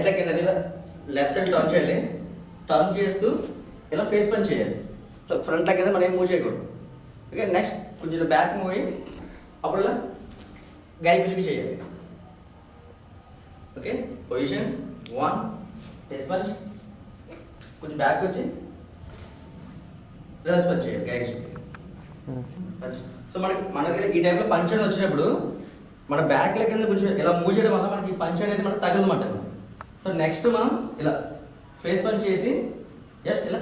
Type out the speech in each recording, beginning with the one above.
Leg అనేది ఇలా left side turn చేయాలి. టర్న్ చేస్తూ ఇలా ఫేస్ పంచ్ చేయాలి. ఫ్రంట్ లెగ్ అనేది మనం ఏం మూవ్ చేయకూడదు. ఓకే, నెక్స్ట్ కొంచెం బ్యాక్ మూవ్ అయ్యి అప్పుడు ఇలా గై పుష్ చేయాలి. ఓకే, పొజిషన్ 1 ఫేస్ పంచ్, కొంచెం బ్యాక్ వచ్చి రివర్స్ పంచ్ చేయాలి గై పంచ్. సో మన దగ్గర ఈ టైంలో పంచ్ అని వచ్చినప్పుడు మన బ్యాక్ లెగ్ అనేది కొంచెం ఇలా మూవ్ చేయడం వల్ల మనకి పంచ్ అనేది మనకు తగలమాట. సో నెక్స్ట్ మనం ఇలా ఫేస్ పంచ్ చేసి జస్ట్ ఇలా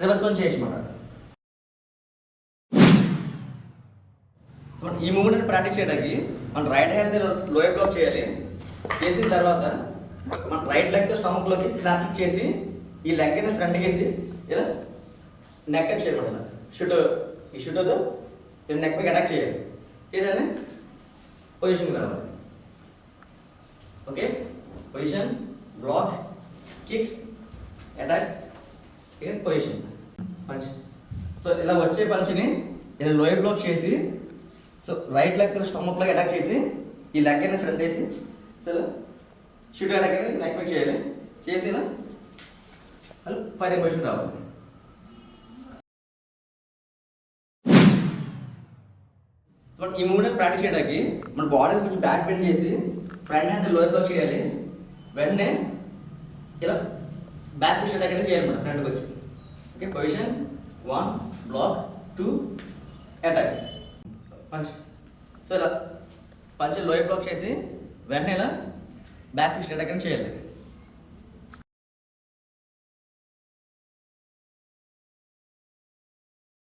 రివర్స్ పంచ్ చేయొచ్చు అన్నమాట. సో మనం ఈ మూవ్మెంట్ ప్రాక్టీస్ చేయడానికి మన రైట్ హ్యాండ్ లోయర్ బ్లాక్ చేయాలి. చేసిన తర్వాత మన రైట్ లెగ్తో స్టమక్లోకి స్నాప్ చేసి ఈ లెగ్ అనేది ఫ్రంట్కి వేసి ఇలా నెక్ కట్ చేయబడాలి. ఈ షూటోతో నెక్ పైకి అటాక్ చేయాలి. చేయాలని పొజిషన్కి రావాలి. Okay, position, block, kick, attack, position, punch. So ఇలా వచ్చే పంచ్ని ఇలా లోయర్ బ్లాక్ చేసి సో రైట్ లెగ్ స్టమక్లోకి అటాక్ చేసి ఈ లెగ్ అనేది ఫ్రంట్ వేసి సో ఇలా షూట్ అటాక్ అనేది నెక్ పైకి చేయాలి. చేసి ఇలా ఫైటింగ్ పొజిషన్ రావాలి. బట్ ఈ మూవ్మెంట్ ప్రాక్టీస్ చేయడానికి మన బాడీని కొంచెం బ్యాక్ బెండ్ చేసి ఫ్రంట్ హ్యాండ్ లోయర్ బ్లాక్ చేయాలి. వెంటనే ఇలా బ్యాక్ పుష్ అటాక్ అనేది చేయాలి మన ఫ్రంట్కి వచ్చి. Okay, position 1 block, 2 attack, punch. So ఇలా పంచ్ లోయర్ బ్లాక్ చేసి వెంటనే ఇలా బ్యాక్ పుష్ అటాక్ అనేది చేయాలి.